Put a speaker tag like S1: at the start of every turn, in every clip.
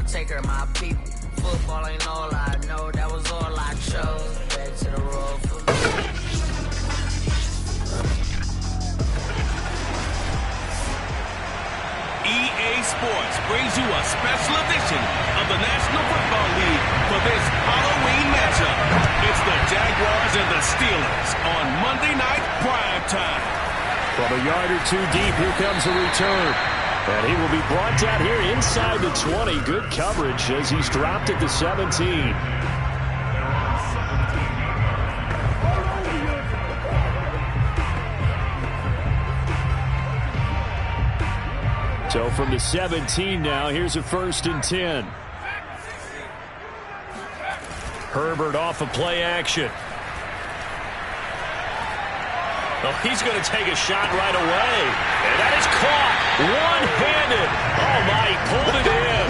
S1: take care of my people. Football ain't all I know, that was all I chose. Back to the road for me.
S2: EA Sports brings you a special edition of the National Football League for this Halloween matchup. It's the Jaguars and the Steelers on Monday Night Prime Time.
S3: From a yard or two deep, here comes a return. And he will be brought down here inside the 20. Good coverage as he's dropped at the 17. So from the 17 now, here's a 1st and 10. Herbert off of play action. Oh, he's going to take a shot right away. And that is caught one-handed. Oh, my, he pulled it in.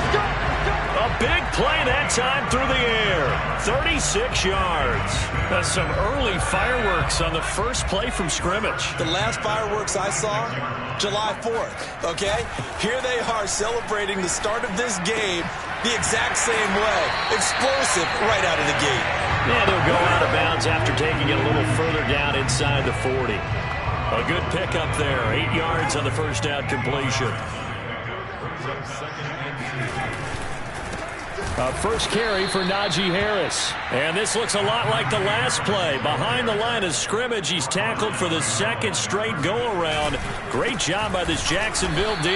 S3: A big play that time through the air. 36 yards. That's some early fireworks on the first play from scrimmage.
S4: The last fireworks I saw, July 4th, okay? Here they are celebrating the start of this game the exact same way. Explosive right out of the gate.
S3: Yeah, they'll go out of bounds after taking it a little further down inside the 40. A good pickup there. 8 yards on the first down completion. First carry for Najee Harris. And this looks a lot like the last play. Behind the line of scrimmage, he's tackled for the second straight go-around. Great job by this Jacksonville D.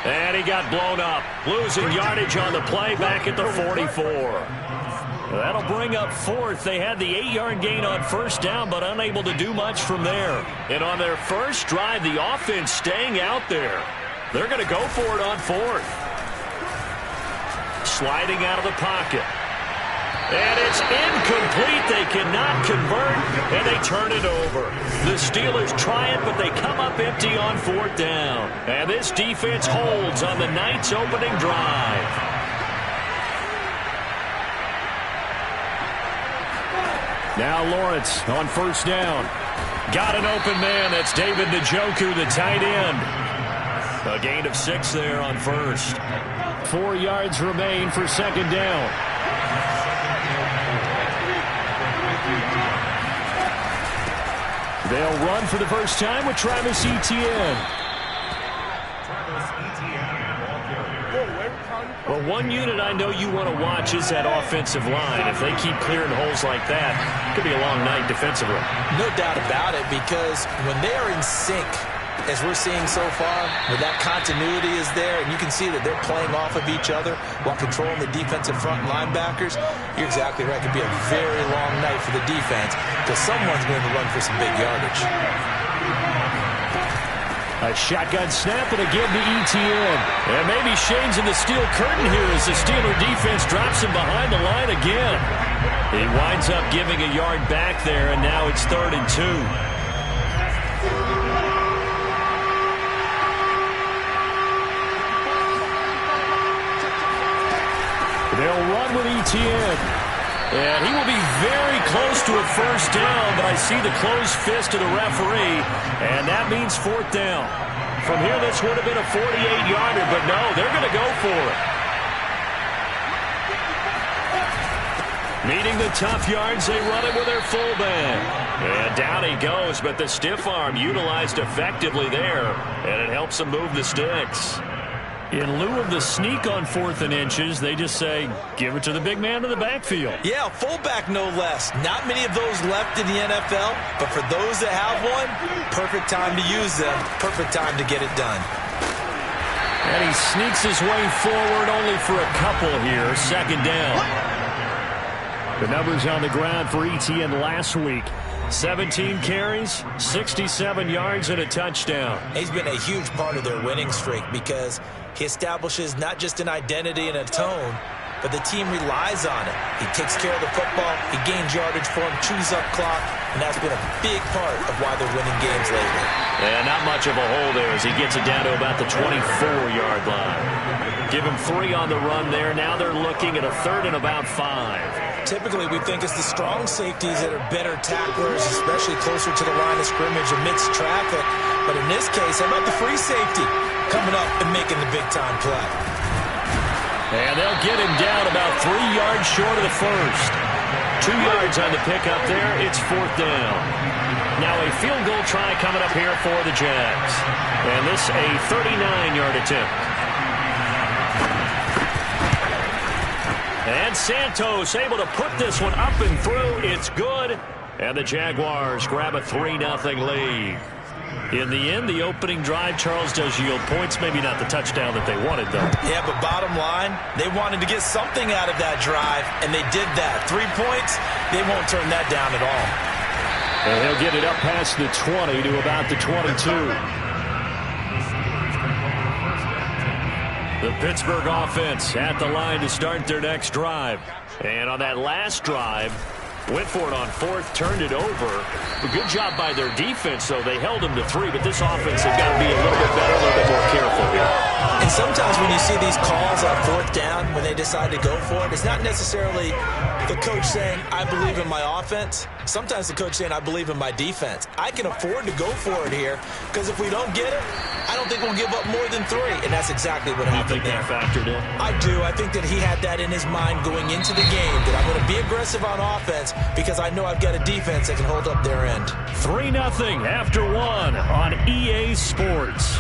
S3: And he got blown up. Losing yardage on the play back at the 44. That'll bring up 4th. They had the 8-yard gain on first down, but unable to do much from there. And on their first drive, the offense staying out there. They're going to go for it on 4th. Sliding out of the pocket. And it's incomplete. They cannot convert, and they turn it over. The Steelers try it, but they come up empty on 4th down. And this defense holds on the Knights' opening drive. Now Lawrence on first down. Got an open man. That's David Njoku, the tight end. A gain of 6 there on first. 4 yards remain for second down. They'll run for the first time with Travis Etienne. Well, one unit I know you want to watch is that offensive line. If they keep clearing holes like that, it could be a long night defensively.
S4: No doubt about it, because when they are in sync, as we're seeing so far, where that continuity is there, and you can see that they're playing off of each other while controlling the defensive front linebackers, you're exactly right. It could be a very long night for the defense because someone's going to run for some big yardage.
S3: A shotgun snap and a give to Etienne. And maybe Shane's in the steel curtain here as the Steeler defense drops him behind the line again. He winds up giving a yard back there, and now it's 3rd and 2. They'll run with Etienne. And he will be very close to a first down, but I see the closed fist of the referee, and that means 4th down. From here, this would have been a 48-yarder, but no, they're going to go for it. Needing the tough yards, they run it with their fullback. And down he goes, but the stiff arm utilized effectively there, and it helps them move the sticks. In lieu of the sneak on 4th and inches, they just say, give it to the big man in the backfield.
S4: Yeah, fullback no less. Not many of those left in the NFL, but for those that have one, perfect time to use them, perfect time to get it done.
S3: And he sneaks his way forward only for a couple here, 2nd down. The numbers on the ground for Etienne last week. 17 carries, 67 yards, and a touchdown.
S4: He's been a huge part of their winning streak because he establishes not just an identity and a tone, but the team relies on it. He takes care of the football, he gains yardage for him, chews up clock, and that's been a big part of why they're winning games lately.
S3: And not much of a hole there as he gets it down to about the 24-yard line. Give him 3 on the run there. Now they're looking at a 3rd and about 5.
S4: Typically, we think it's the strong safeties that are better tacklers, especially closer to the line of scrimmage amidst traffic. But in this case, how about the free safety coming up and making the big-time play?
S3: And they'll get him down about 3 yards short of the first. 2 yards on the pickup there. It's 4th down. Now a field goal try coming up here for the Jags. And this a 39-yard attempt. And Santos able to put this one up and through. It's good. And the Jaguars grab a 3-0 lead. In the end, the opening drive, Charles, does yield points. Maybe not the touchdown that they wanted, though.
S4: Yeah, but bottom line, they wanted to get something out of that drive, and they did that. 3 points, they won't turn that down at all.
S3: And he'll get it up past the 20 to about the 22. The Pittsburgh offense at the line to start their next drive. And on that last drive, went for it on 4th, turned it over. A good job by their defense, though. They held them to 3, but this offense has got to be a little bit better, a little bit more careful here.
S4: And sometimes when you see these calls on 4th down, when they decide to go for it, it's not necessarily the coach saying, I believe in my offense. Sometimes the coach saying, I believe in my defense. I can afford to go for it here, because if we don't get it, I don't think we'll give up more than 3. And that's exactly what happened there.
S3: You think that factored in?
S4: I do. I think that he had that in his mind going into the game, that I'm going to be aggressive on offense because I know I've got a defense that can hold up their end.
S3: 3-0 after 1 on EA Sports.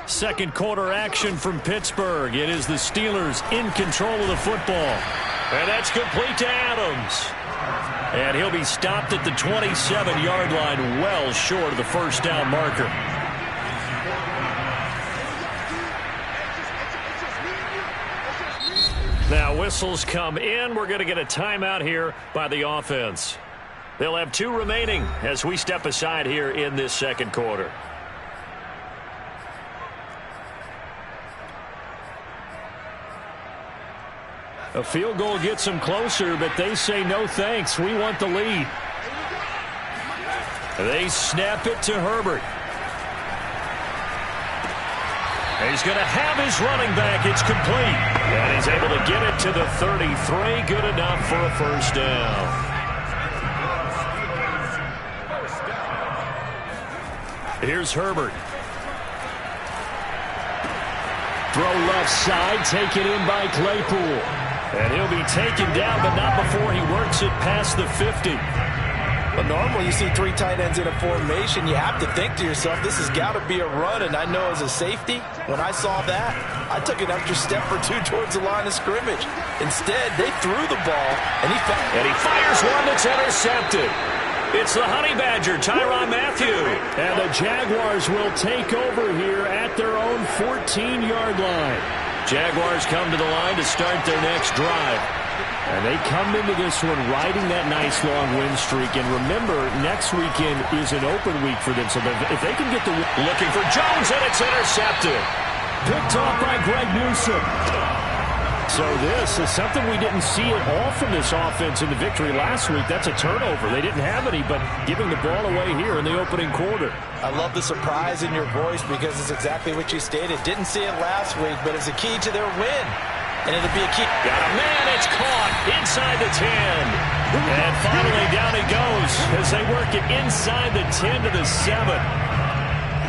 S3: Second quarter action from Pittsburgh. It is the Steelers in control of the football. And that's complete to Adams. And he'll be stopped at the 27-yard line, well short of the first down marker. Now whistles come in. We're going to get a timeout here by the offense. They'll have 2 remaining as we step aside here in this second quarter. A field goal gets them closer, but they say no thanks. We want the lead. They snap it to Herbert. He's going to have his running back. It's complete. And he's able to get it to the 33. Good enough for a first down. Here's Herbert. Throw left side, taken in by Claypool. And he'll be taken down, but not before he works it past the 50.
S4: But normally you see 3 tight ends in a formation, you have to think to yourself, this has got to be a run. And I know as a safety, when I saw that, I took an extra step or 2 towards the line of scrimmage. Instead, they threw the ball, and he
S3: fires one that's intercepted. It's the Honey Badger, Tyrann Mathieu. And the Jaguars will take over here at their own 14-yard line. Jaguars come to the line to start their next drive. And they come into this one riding that nice long win streak. And remember, next weekend is an open week for them. So if they can get the win. Looking for Jones, and it's intercepted. Picked off by Greg Newsome. So this is something we didn't see at all from this offense in the victory last week. That's a turnover. They didn't have any, but giving the ball away here in the opening quarter.
S4: I love the surprise in your voice because it's exactly what you stated. Didn't see it last week, but it's a key to their win. And it'll be a key.
S3: Got a man. It's caught inside the 10. And finally down he goes as they work it inside the 10 to the 7.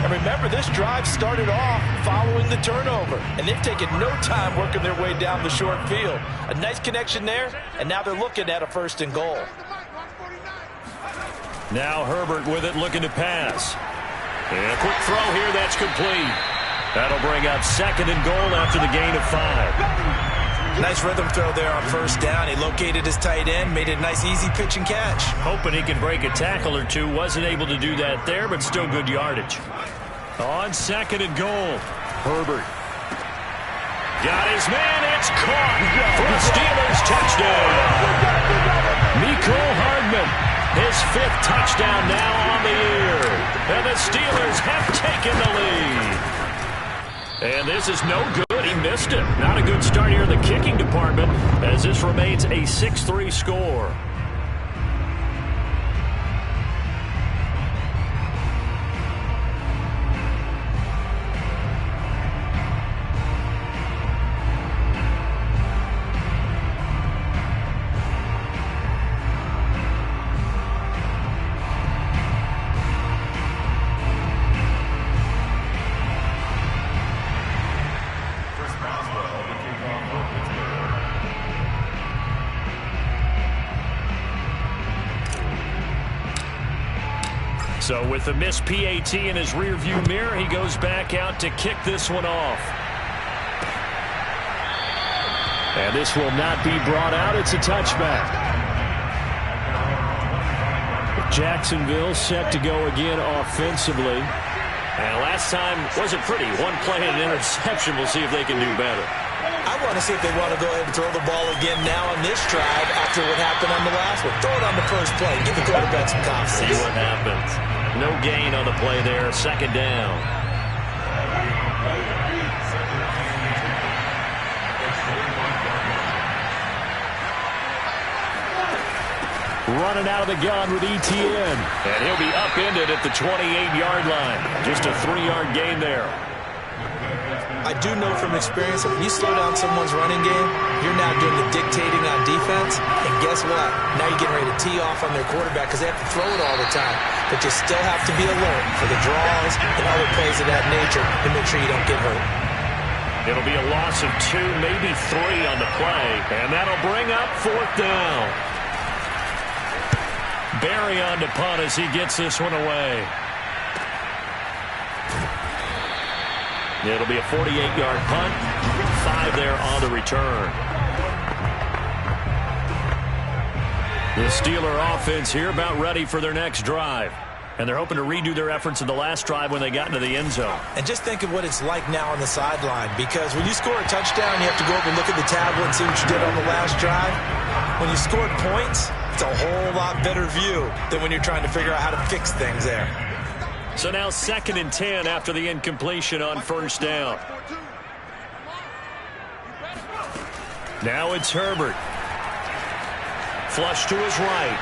S4: And remember, this drive started off following the turnover. And they've taken no time working their way down the short field. A nice connection there, and now they're looking at a 1st and goal.
S3: Now Herbert with it, looking to pass. And a quick throw here, that's complete. That'll bring up 2nd and goal after the gain of 5.
S4: Nice rhythm throw there on 1st down. He located his tight end, made it a nice easy pitch and catch.
S3: Hoping he can break a tackle or 2. Wasn't able to do that there, but still good yardage. On 2nd and goal, Herbert. Got his man, it's caught for the Steelers touchdown. Mecole Hardman, his 5th touchdown now on the year. And the Steelers have taken the lead. And this is no good. He missed it. Not a good start here in the kicking department as this remains a 6-3 score. So with the missed PAT in his rearview mirror, he goes back out to kick this one off. And this will not be brought out. It's a touchback. Jacksonville set to go again offensively. And last time wasn't pretty. One play and an interception. We'll see if they can do better.
S4: I want to see if they want to go ahead and throw the ball again now on this drive after what happened on the last one. Throw it on the first play. Give the quarterback some confidence.
S3: See what happens. No gain on the play there. Second down. Running out of the gun with Etienne. And he'll be upended at the 28-yard line. Just a 3-yard gain there.
S4: I do know from experience that when you slow down someone's running game, you're now doing the dictating on defense. And guess what? Now you're getting ready to tee off on their quarterback because they have to throw it all the time. But you still have to be alert for the draws and other plays of that nature to make sure you don't get hurt.
S3: It'll be a loss of 2, maybe 3 on the play. And that'll bring up 4th down. Barry on to punt as he gets this one away. It'll be a 48-yard punt. 5 there on the return. The Steeler offense here about ready for their next drive. And they're hoping to redo their efforts in the last drive when they got into the end zone.
S4: And just think of what it's like now on the sideline. Because when you score a touchdown, you have to go up and look at the tablet and see what you did on the last drive. When you scored points, it's a whole lot better view than when you're trying to figure out how to fix things there.
S3: So now 2nd and 10 after the incompletion on 1st down. Now it's Herbert. Flush to his right.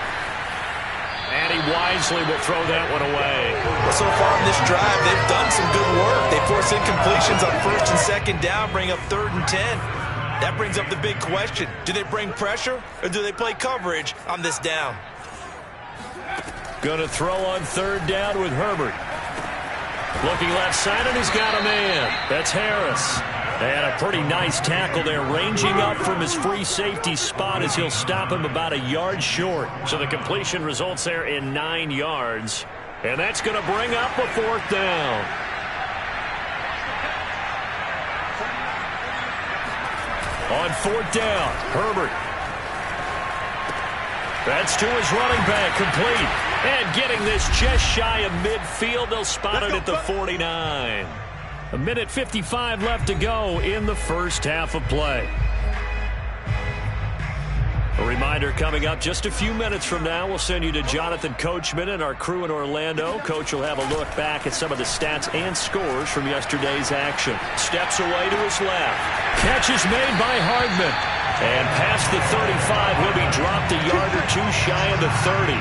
S3: And he wisely will throw that one away.
S4: Well, so far in this drive, they've done some good work. They force incompletions on 1st and 2nd down, bring up 3rd and 10. That brings up the big question. Do they bring pressure or do they play coverage on this down?
S3: Going to throw on 3rd down with Herbert. Looking left side, and he's got a man. That's Harris. And a pretty nice tackle there, ranging up from his free safety spot as he'll stop him about a yard short. So the completion results there in 9 yards. And that's going to bring up a 4th down. On 4th down, Herbert. That's to his running back, complete. And getting this just shy of midfield, they'll spot it at the 49. 1:55 left to go in the first half of play. A reminder coming up just a few minutes from now, we'll send you to Jonathan Coachman and our crew in Orlando. Coach will have a look back at some of the stats and scores from yesterday's action. Steps away to his left. Catch is made by Hardman. And past the 35, he'll be dropped a yard or 2 shy of the 30.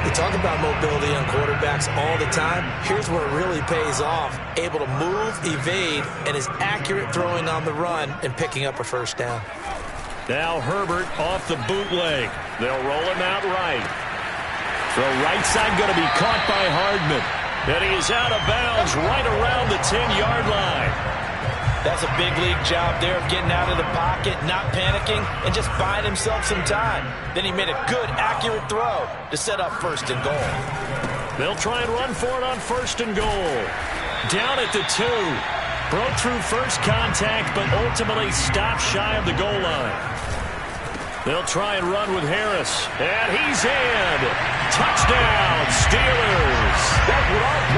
S4: We talk about mobility on quarterbacks all the time. Here's where it really pays off. Able to move, evade, and is accurate throwing on the run and picking up a 1st down.
S3: Now Herbert off the bootleg. They'll roll him out right. Throw right side going to be caught by Hardman. And he is out of bounds right around the 10-yard line.
S4: That's a big league job there of getting out of the pocket, not panicking, and just buying himself some time. Then he made a good, accurate throw to set up 1st and goal.
S3: They'll try and run for it on 1st and goal. Down at the 2. Broke through first contact, but ultimately stopped shy of the goal line. They'll try and run with Harris. And he's in. Touchdown, Steelers.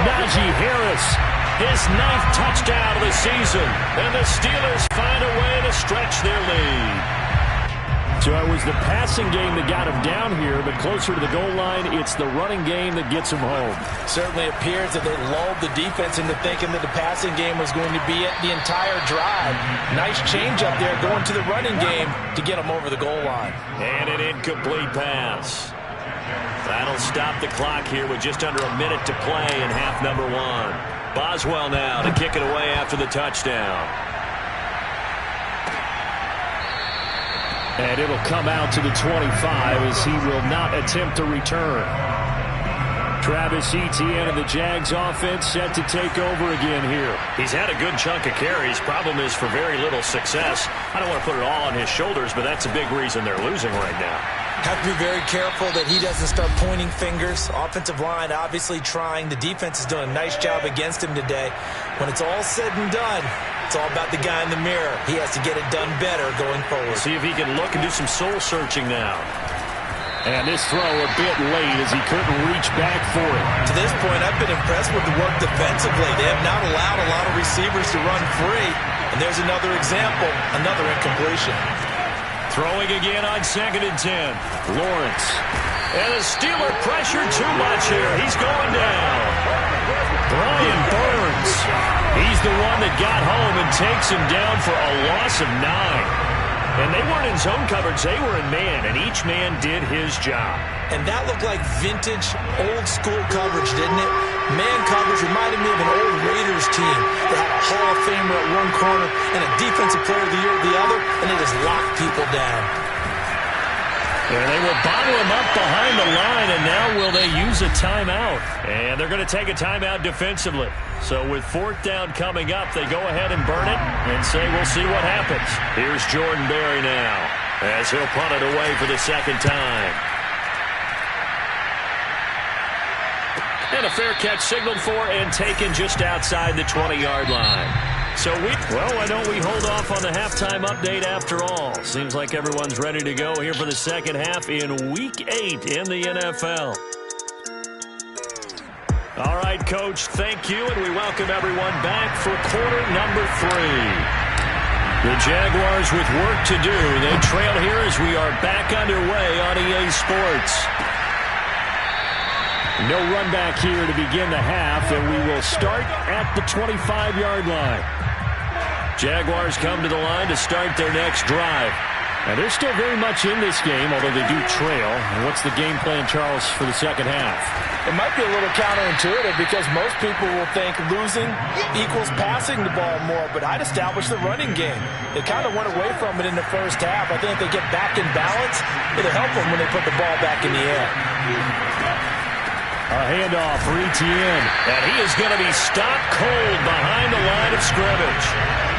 S3: Najee Harris, his 9th touchdown of the season. And the Steelers find a way to stretch their lead. So it was the passing game that got him down here, but closer to the goal line, it's the running game that gets him home.
S4: Certainly appears that they lulled the defense into thinking that the passing game was going to be it the entire drive. Nice change up there going to the running game to get him over the goal line.
S3: And an incomplete pass. That'll stop the clock here with just under a minute to play in half number 1. Boswell now to kick it away after the touchdown. And it'll come out to the 25 as he will not attempt to return. Travis Etienne of the Jags offense set to take over again here. He's had a good chunk of carries. Problem is for very little success. I don't want to put it all on his shoulders, but that's a big reason they're losing right now.
S4: Have to be very careful that he doesn't start pointing fingers. Offensive line obviously trying. The defense is doing a nice job against him today. When it's all said and done, it's all about the guy in the mirror. He has to get it done better going forward.
S3: See if he can look and do some soul searching now. And this throw a bit late as he couldn't reach back for it.
S4: To this point, I've been impressed with the work defensively. They have not allowed a lot of receivers to run free. And there's another example, another incompletion.
S3: Throwing again on 2nd and 10. Lawrence. And the Steeler pressure too much here. He's going down. Brian Burns. He's the one that got home and takes him down for a loss of 9. And they weren't in zone coverage. They were in man, and each man did his job.
S4: And that looked like vintage, old-school coverage, didn't it? Man coverage reminded me of an old Raiders team that had a Hall of Famer at one corner and a Defensive Player of the Year at the other, and they just locked people down.
S3: And they will bottle him up behind the line, and now will they use a timeout? And they're going to take a timeout defensively. So with 4th down coming up, they go ahead and burn it and say we'll see what happens. Here's Jordan Berry now as he'll punt it away for the 2nd time. And a fair catch signaled for and taken just outside the 20-yard line. So why don't we hold off on the halftime update after all? Seems like everyone's ready to go here for the second half in Week 8 in the NFL. All right, Coach, thank you, and we welcome everyone back for quarter number 3. The Jaguars with work to do. They trail here as we are back underway on EA Sports. No run back here to begin the half, and we will start at the 25-yard line. Jaguars come to the line to start their next drive. And they're still very much in this game, although they do trail. And what's the game plan, Charles, for the second half?
S5: It might be a little counterintuitive because most people will think losing equals passing the ball more, but I'd establish the running game. They kind of went away from it in the first half. I think if they get back in balance, it'll help them when they put the ball back in the air.
S3: A handoff for Etienne, and he is going to be stopped cold behind the line of scrimmage.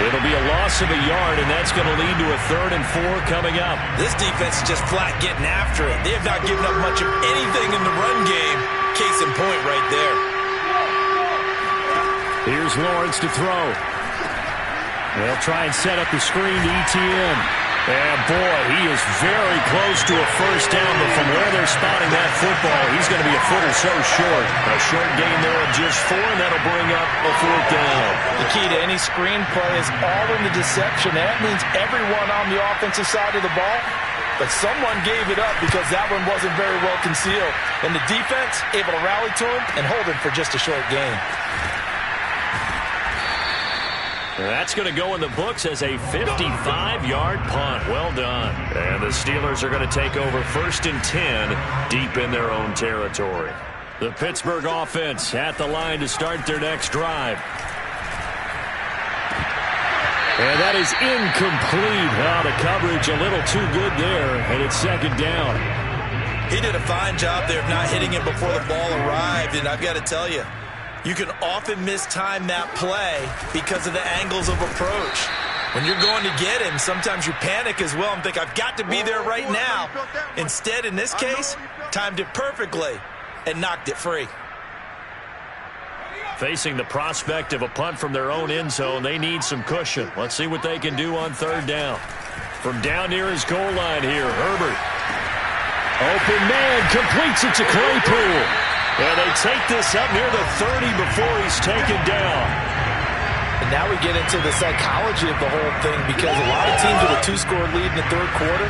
S3: It'll be a loss of a yard, and that's going to lead to a 3rd and 4 coming up.
S4: This defense is just flat getting after it. They have not given up much of anything in the run game. Case in point right there.
S3: Here's Lawrence to throw. They'll try and set up the screen to Etienne. And, boy, he is very close to a first down, but from where they're spotting that football, he's going to be a foot or so short. A short gain there of just 4, and that'll bring up a 4th down.
S5: The key to any screenplay is all in the deception. That means everyone on the offensive side of the ball, but someone gave it up because that one wasn't very well concealed. And the defense able to rally to him and hold him for just a short gain.
S3: That's going to go in the books as a 55-yard punt. Well done. And the Steelers are going to take over 1st and 10 deep in their own territory. The Pittsburgh offense at the line to start their next drive. And that is incomplete. Well, the coverage a little too good there, and it's 2nd down.
S4: He did a fine job there of not hitting it before the ball arrived, and I've got to tell you, you can often mistime that play because of the angles of approach. When you're going to get him, sometimes you panic as well and think, I've got to be there right now. Instead, in this case, timed it perfectly and knocked it free.
S3: Facing the prospect of a punt from their own end zone, they need some cushion. Let's see what they can do on 3rd down. From down near his goal line here, Herbert. Open man, completes it to Claypool. And they take this up near the 30 before he's taken down.
S5: And now we get into the psychology of the whole thing because a lot of teams with a 2-score lead in the 3rd quarter,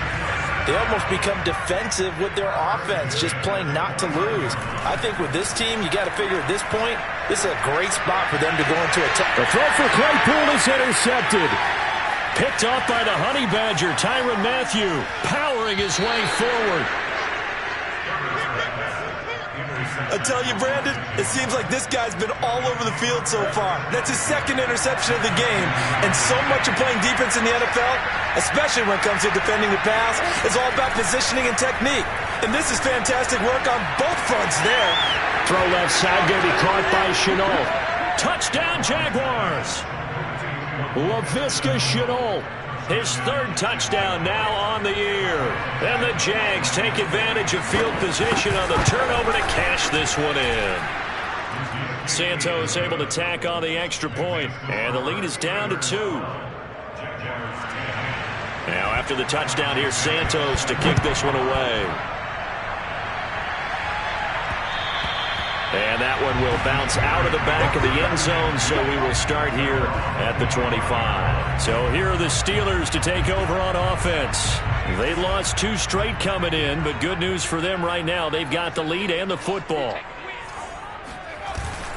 S5: they almost become defensive with their offense, just playing not to lose. I think with this team, you got to figure at this point, this is a great spot for them to go into attack.
S3: The throw for Claypool is intercepted. Picked off by the Honey Badger, Tyrann Mathieu, powering his way forward.
S4: I tell you, Brandon, it seems like this guy's been all over the field so far. That's his 2nd interception of the game. And so much of playing defense in the NFL, especially when it comes to defending the pass, is all about positioning and technique. And this is fantastic work on both fronts there.
S3: Throw left side, going to be caught by Shenault. Touchdown, Jaguars. Laviska Shenault. His third touchdown now on the year. And the Jags take advantage of field position on the turnover to cash this one in. Santos able to tack on the extra point, and the lead is down to 2. Now after the touchdown, here's Santos to kick this one away. And that one will bounce out of the back of the end zone, so we will start here at the 25. So here are the Steelers to take over on offense. They lost 2 straight coming in, but good news for them right now. They've got the lead and the football.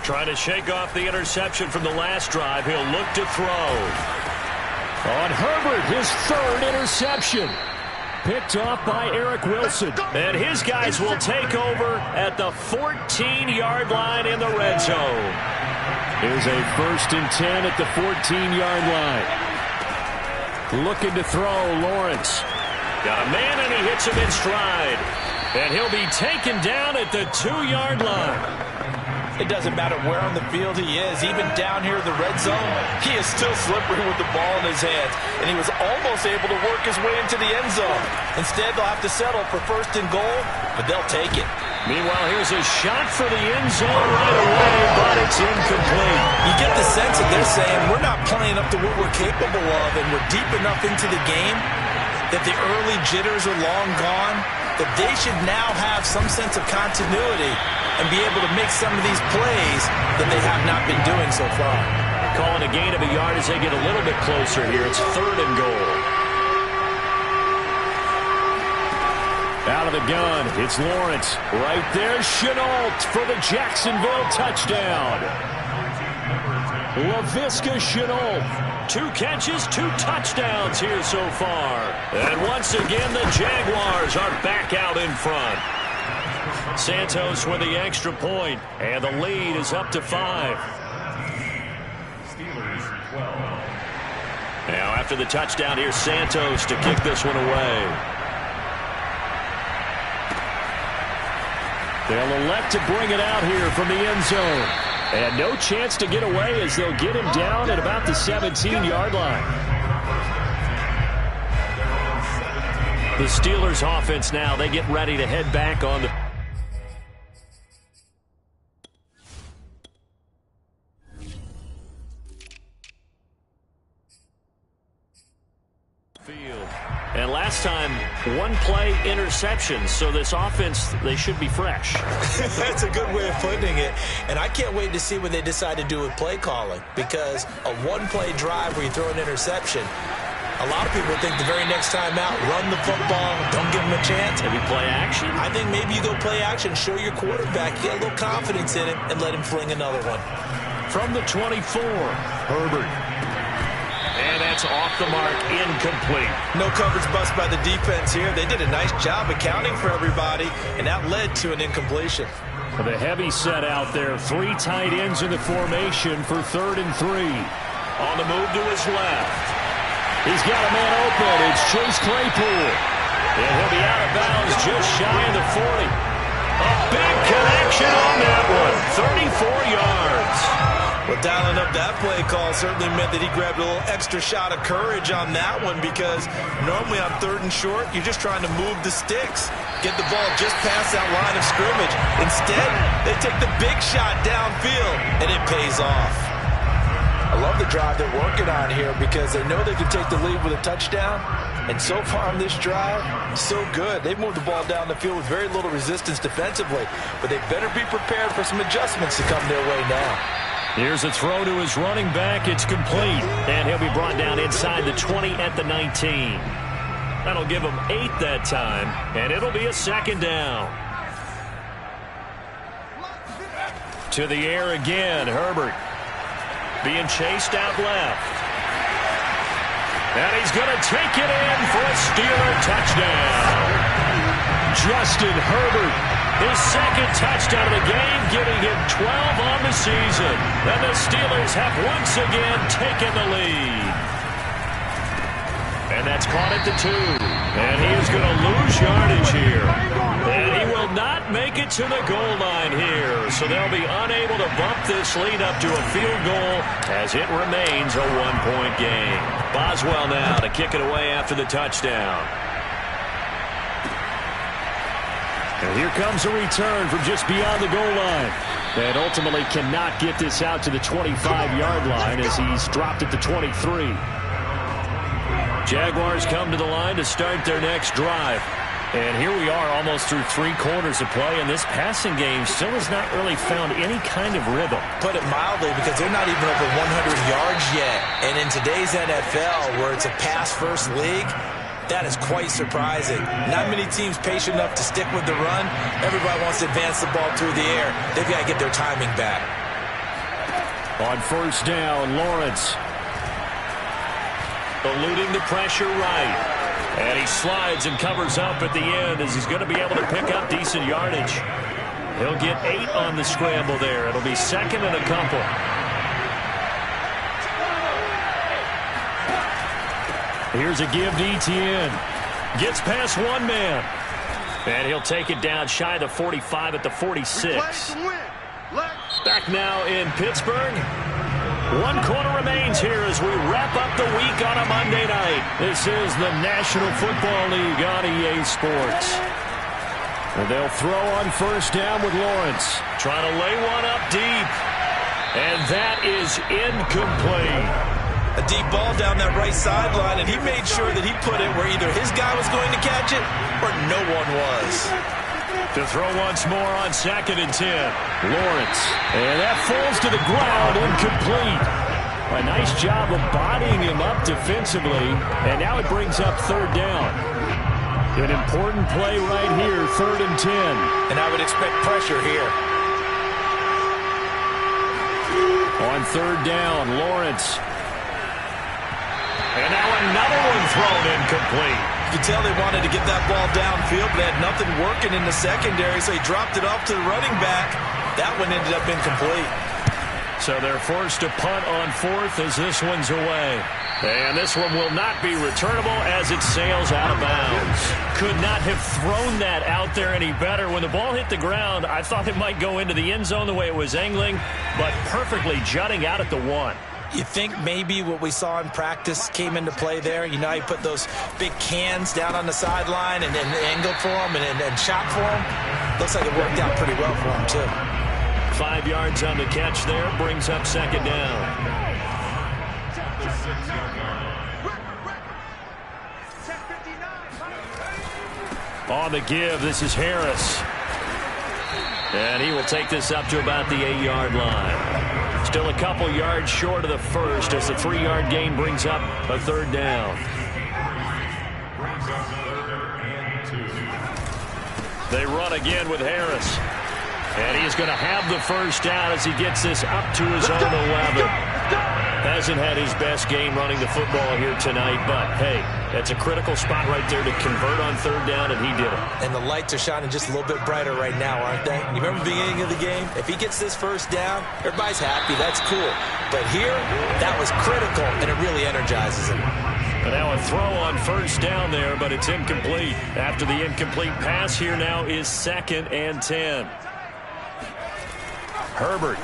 S3: Trying to shake off the interception from the last drive. He'll look to throw. On Herbert, his 3rd interception. Picked off by Eric Wilson. And his guys will take over at the 14-yard line in the red zone. Here's a 1st and 10 at the 14-yard line. Looking to throw, Lawrence. Got a man, and he hits him in stride. And he'll be taken down at the 2-yard line.
S5: It doesn't matter where on the field he is, even down here in the red zone, he is still slippery with the ball in his hands, and he was almost able to work his way into the end zone. Instead, they'll have to settle for 1st and goal, but they'll take it.
S3: Meanwhile, here's a shot for the end zone right away, but it's incomplete.
S5: You get the sense that they're saying, we're not playing up to what we're capable of, and we're deep enough into the game that the early jitters are long gone, that they should now have some sense of continuity and be able to make some of these plays that they have not been doing so far.
S3: Calling a gain of a yard as they get a little bit closer here. It's 3rd and goal. Out of the gun, it's Lawrence. Right there, Shenault for the Jacksonville touchdown. Laviska Shenault. 2 catches, 2 touchdowns here so far. And once again, the Jaguars are back out in front. Santos with the extra point, and the lead is up to 5. Now after the touchdown, here's Santos to kick this one away. They'll elect to bring it out here from the end zone. And no chance to get away as they'll get him down at about the 17-yard line. The Steelers offense now, they get ready to head back on the field. And last time, 1-play interception. So this offense, they should be fresh.
S5: That's a good way of putting it. And I can't wait to see what they decide to do with play calling. Because a 1-play drive where you throw an interception, a lot of people think the very next time out, run the football, don't give them a chance.
S3: Maybe play action?
S5: I think maybe you go play action, show your quarterback, get a little confidence in him, and let him fling another one.
S3: From the 24, Herbert. And that's off the mark, incomplete.
S5: No coverage bust by the defense here. They did a nice job accounting for everybody, and that led to an incompletion.
S3: The heavy set out there. 3 tight ends in the formation for 3rd and 3. On the move to his left. He's got a man open. It's Chase Claypool. And he'll be out of bounds just shy of the 40. A big connection on that one. 34 yards.
S5: Well, dialing up that play call certainly meant that he grabbed a little extra shot of courage on that one, because normally on 3rd and short, you're just trying to move the sticks, get the ball just past that line of scrimmage. Instead, they take the big shot downfield, and it pays off. I love the drive they're working on here because they know they can take the lead with a touchdown. And so far on this drive, so good. They've moved the ball down the field with very little resistance defensively, but they better be prepared for some adjustments to come their way now.
S3: Here's a throw to his running back. It's complete. And he'll be brought down inside the 20 at the 19. That'll give him 8 that time, and it'll be a 2nd down. To the air again, Herbert. Being chased out left. And he's going to take it in for a Steeler touchdown. Justin Herbert, his 2nd touchdown of the game, giving him 12 on the season. And the Steelers have once again taken the lead. And that's caught at the 2. And he is going to lose yardage here. And he will not make it to the goal line here. So they'll be unable to bump this lead up to a field goal as it remains a one-point game. Boswell now to kick it away after the touchdown. And here comes a return from just beyond the goal line. And ultimately cannot get this out to the 25-yard line as he's dropped at the 23. Jaguars come to the line to start their next drive. And here we are almost through 3 quarters of play, and this passing game still has not really found any kind of rhythm.
S4: Put it mildly, because they're not even over 100 yards yet. And in today's NFL, where it's a pass-first league, that is quite surprising. Not many teams patient enough to stick with the run. Everybody wants to advance the ball through the air. They've got to get their timing back.
S3: On first down, Lawrence eluding the pressure right. And he slides and covers up at the end as he's going to be able to pick up decent yardage. He'll get 8 on the scramble there. It'll be second and a couple. Here's a give to Etienne. Gets past one man. And he'll take it down shy of the 45 at the 46. Back now in Pittsburgh. 1 quarter remains here as we wrap up the week on a Monday night. This is the National Football League on EA Sports. And they'll throw on first down with Lawrence. Trying to lay one up deep. And that is incomplete.
S4: A deep ball down that right sideline, and he made sure that he put it where either his guy was going to catch it or no one was.
S3: To throw once more on 2nd and 10. Lawrence. And that falls to the ground, incomplete. A nice job of bodying him up defensively, and now it brings up 3rd down. An important play right here, 3rd and 10.
S4: And I would expect pressure here.
S3: On 3rd down, Lawrence. And now another one thrown incomplete.
S4: You could tell they wanted to get that ball downfield, but they had nothing working in the secondary, so he dropped it off to the running back. That one ended up incomplete.
S3: So they're forced to punt on 4th as this one's away. And this one will not be returnable as it sails out of bounds. Could not have thrown that out there any better. When the ball hit the ground, I thought it might go into the end zone the way it was angling, but perfectly jutting out at the 1.
S4: You think maybe what we saw in practice came into play there? You know, he put those big cans down on the sideline and angled for him and shot for him. Looks like it worked out pretty well for him, too.
S3: 5 yards on the catch there, brings up 2nd down. On the give, this is Harris. And he will take this up to about the 8-yard line. Still a couple yards short of the first as the 3-yard gain brings up a 3rd down. They run again with Harris. And he's going to have the first down as he gets this up to his own 11. Hasn't had his best game running the football here tonight, but hey, that's a critical spot right there to convert on 3rd down, and he did it.
S4: And the lights are shining just a little bit brighter right now, aren't they? You remember the beginning of the game? If he gets this first down, everybody's happy. That's cool. But here, that was critical, and it really energizes him.
S3: And now a throw on first down there, but it's incomplete. After the incomplete pass, here now is 2nd and 10. Herbert.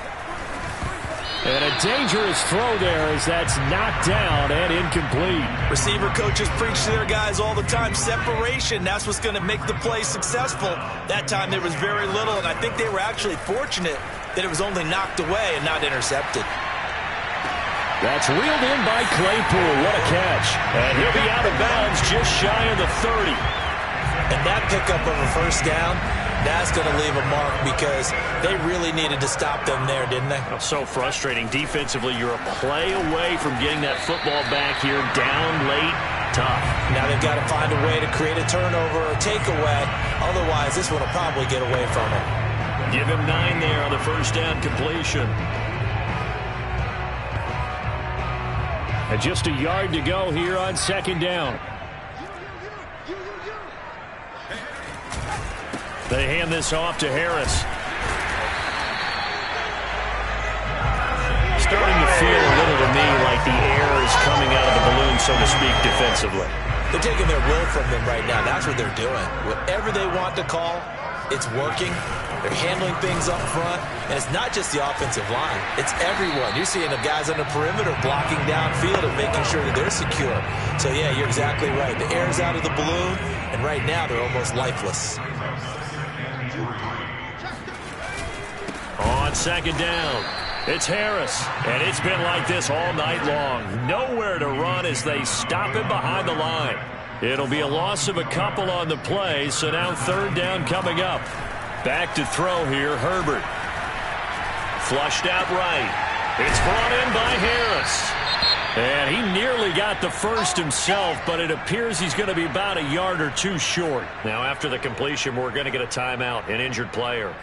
S3: And a dangerous throw there as that's knocked down and incomplete.
S4: Receiver coaches preach to their guys all the time. Separation, that's what's going to make the play successful. That time there was very little, and I think they were actually fortunate that it was only knocked away and not intercepted.
S3: That's reeled in by Claypool. What a catch. And he'll be out of bounds just shy of the 30.
S4: And that pickup of a first down, that's going to leave a mark because they really needed to stop them there, didn't they?
S3: So frustrating. Defensively, you're a play away from getting that football back here. Down late, tough.
S4: Now they've got to find a way to create a turnover or takeaway. Otherwise, this one will probably get away from them.
S3: Give him 9 there on the first down completion. And just a yard to go here on 2nd down. They hand this off to Harris. Starting to feel a little to me like the air is coming out of the balloon, so to speak, defensively.
S4: They're taking their will from them right now. That's what they're doing. Whatever they want to call, it's working. They're handling things up front. And it's not just the offensive line. It's everyone. You're seeing the guys on the perimeter blocking downfield and making sure that they're secure. So, yeah, you're exactly right. The air's out of the balloon, and right now they're almost lifeless.
S3: On second down, it's Harris. And it's been like this all night long. Nowhere to run as they stop him behind the line. It'll be a loss of a couple on the play, so now third down coming up. Back to throw here, Herbert. Flushed out right. It's brought in by Harris. And he nearly got the first himself, but it appears he's going to be about a yard or two short. Now, after the completion, we're going to get a timeout, an injured player.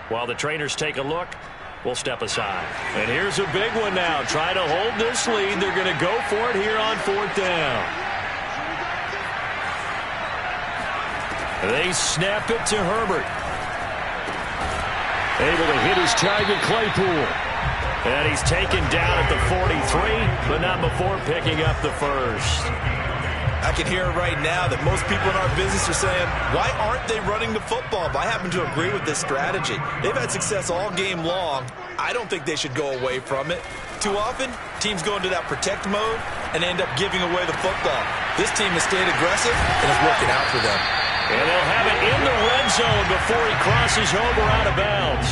S3: While the trainers take a look, we'll step aside. And here's a big one now. Try to hold this lead. They're going to go for it here on fourth down. They snap it to Herbert. Able to hit his target, Claypool. And he's taken down at the 43, but not before picking up the first.
S4: I can hear it right now that most people in our business are saying, why aren't they running the football? But I happen to agree with this strategy. They've had success all game long. I don't think they should go away from it. Too often, teams go into that protect mode and end up giving away the football. This team has stayed aggressive, and it's working out for them.
S3: And they'll have it in the red zone before he crosses over out of bounds.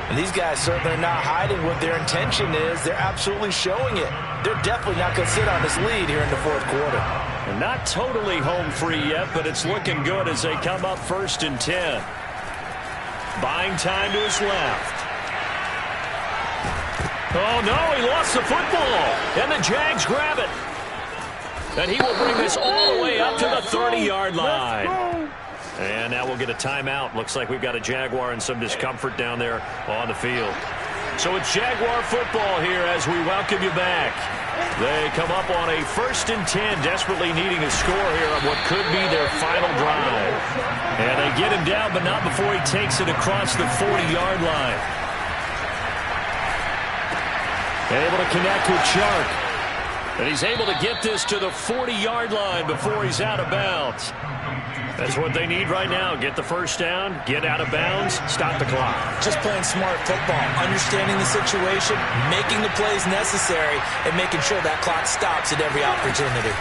S5: And these guys certainly are not hiding what their intention is. They're absolutely showing it. They're definitely not going to sit on this lead here in the fourth quarter.
S3: And not totally home free yet, but it's looking good as they come up 1st and 10. Buying time to his left. Oh, no, he lost the football. And the Jags grab it. And he will bring this all the way up to the 30-yard line. And now we'll get a timeout. Looks like we've got a Jaguar and some discomfort down there on the field. So it's Jaguar football here as we welcome you back. They come up on a 1st and 10, desperately needing a score here on what could be their final drive. And they get him down, but not before he takes it across the 40-yard line. Able to connect with Chark. And he's able to get this to the 40-yard line before he's out of bounds. That's what they need right now. Get the first down, get out of bounds, stop the clock.
S4: Just playing smart football, understanding the situation, making the plays necessary, and making sure that clock stops at every opportunity.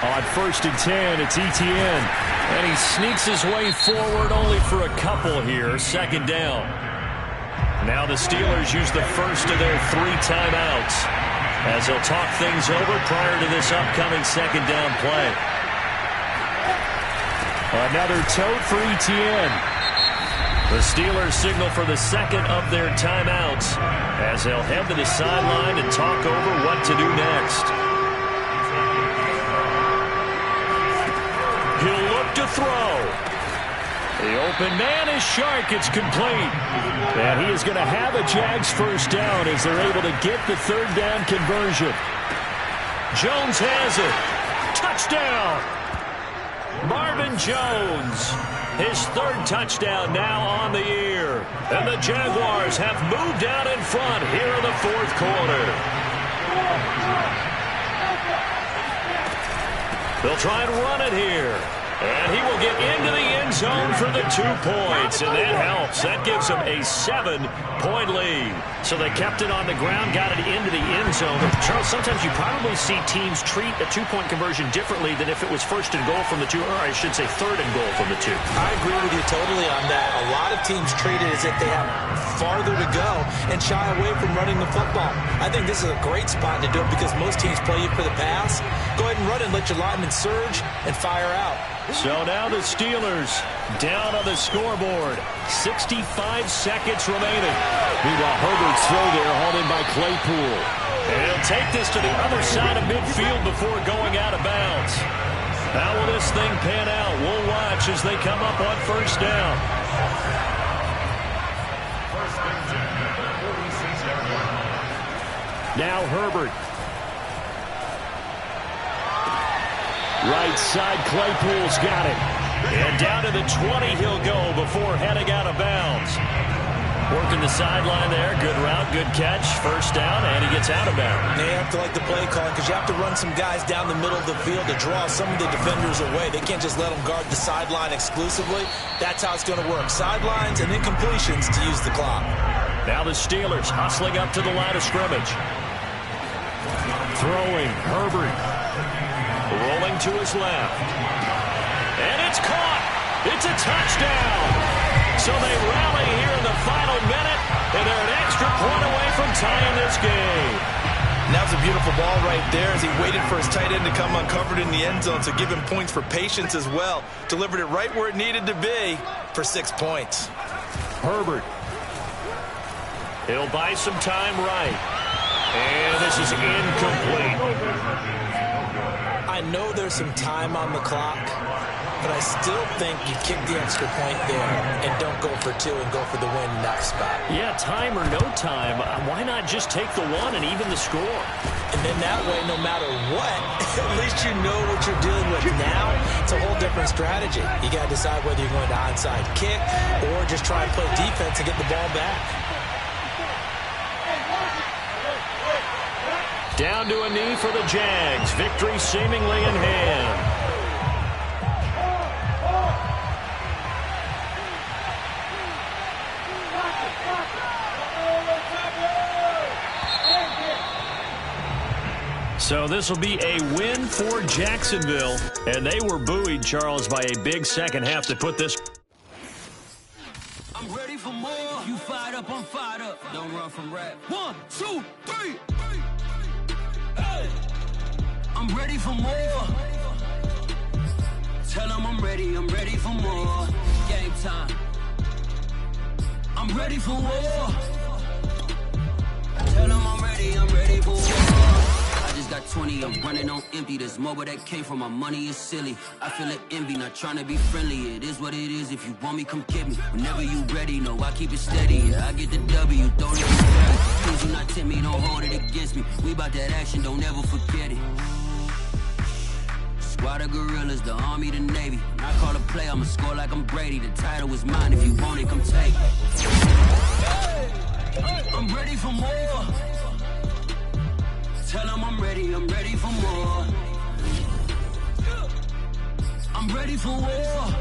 S3: On 1st and 10, it's Etienne. And he sneaks his way forward only for a couple here. Second down. Now the Steelers use the first of their 3 timeouts as they'll talk things over prior to this upcoming second down play. Another tote for Etienne. The Steelers signal for the second of their timeouts as they'll head to the sideline and talk over what to do next. He'll look to throw. The open man is Chark. It's complete. And he is going to have a Jags first down as they're able to get the third down conversion. Jones has it. Touchdown. Marvin Jones. His 3rd touchdown now on the year. And the Jaguars have moved out in front here in the 4th quarter. They'll try and run it here. And he will get into the end zone for the 2 points, and that helps. That gives them a 7-point lead. So they kept it on the ground, got it into the end zone. Charles, sometimes you probably see teams treat a 2-point conversion differently than if it was 1st and goal from the 2, or I should say 3rd and goal from the 2.
S4: I agree with you totally on that. A lot of teams treat it as if they have farther to go and shy away from running the football. I think this is a great spot to do it because most teams play you for the pass. Go ahead and run it and let your linemen surge and fire out.
S3: So now the Steelers down on the scoreboard. 65 seconds remaining. Meanwhile, Herbert's throw there hauled in by Claypool. And he'll take this to the other side of midfield before going out of bounds. How will this thing pan out? We'll watch as they come up on 1st down. Now Herbert. Right side, Claypool's got it. And down to the 20 he'll go before heading out of bounds. Working the sideline there. Good route, good catch. First down, and he gets out of bounds.
S4: They have to like the play call because you have to run some guys down the middle of the field to draw some of the defenders away. They can't just let them guard the sideline exclusively. That's how it's going to work. Sidelines and then completions to use the clock.
S3: Now the Steelers hustling up to the line of scrimmage. Throwing, Herbert. Rolling to his left. And it's caught. It's a touchdown. So they rally here in the final minute, and they're an extra point away from tying this game.
S5: And that was a beautiful ball right there as he waited for his tight end to come uncovered in the end zone to give him points for patience as well. Delivered it right where it needed to be for 6 points.
S3: Herbert. He'll buy some time right. And this is incomplete.
S4: I know there's some time on the clock, but I still think you kick the extra point there and don't go for 2 and go for the win in that spot.
S3: Yeah, time or no time, why not just take the 1 and even the score?
S4: And then that way, no matter what, at least you know what you're dealing with now. It's a whole different strategy. You got to decide whether you're going to onside kick or just try and play defense and get the ball back.
S3: Down to a knee for the Jags. Victory seemingly in hand. So this will be a win for Jacksonville. And they were buoyed, Charles, by a big second half to put this.
S1: I'm ready for more. You fired up, I'm fired up. Don't run from rap. 1, 2, 3. Hey. I'm ready for more. Tell them I'm ready for more. Game time. I'm ready for war. Tell them I'm ready for war. I just got 20, I'm running on empty. There's more where that came from, my money is silly. I feel it envy, not trying to be friendly. It is what it is, if you want me, come get me. Whenever you ready, no, I keep it steady. Yeah, I get the W, don't let me fail. Please do not tempt me, don't hold it against me. We about that action, don't ever forget it. Squad of gorillas, the Army, the Navy. When I call a play, I'ma score like I'm Brady. The title is mine, if you want it, come take it. I'm ready for more. Tell them I'm ready for more. I'm ready for war.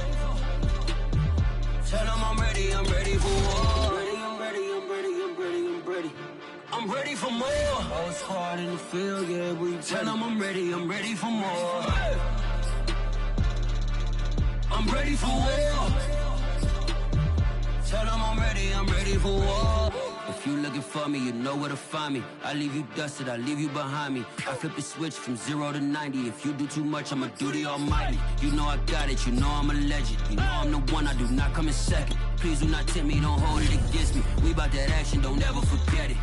S1: Tell them I'm ready for war. I'm ready for more. Oh, it's hard in the field, yeah, we tell them I'm ready for more. I'm ready for war. Tell them I'm ready for war. If you looking for me, you know where to find me. I leave you dusted, I leave you behind me. I flip the switch from 0 to 90. If you do too much, I'ma do the almighty. You know I got it, you know I'm a legend. You know I'm the one, I do not come in second. Please do not tempt me, don't hold it against me. We about that action, don't ever forget it.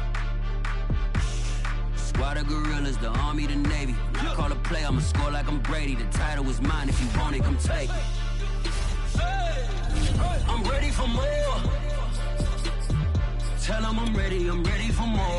S1: Squad of gorillas, the Army, the Navy. When I call a play, I'ma score like I'm Brady. The title is mine, if you want it, come take it. I'm ready for more. Tell them I'm ready for more.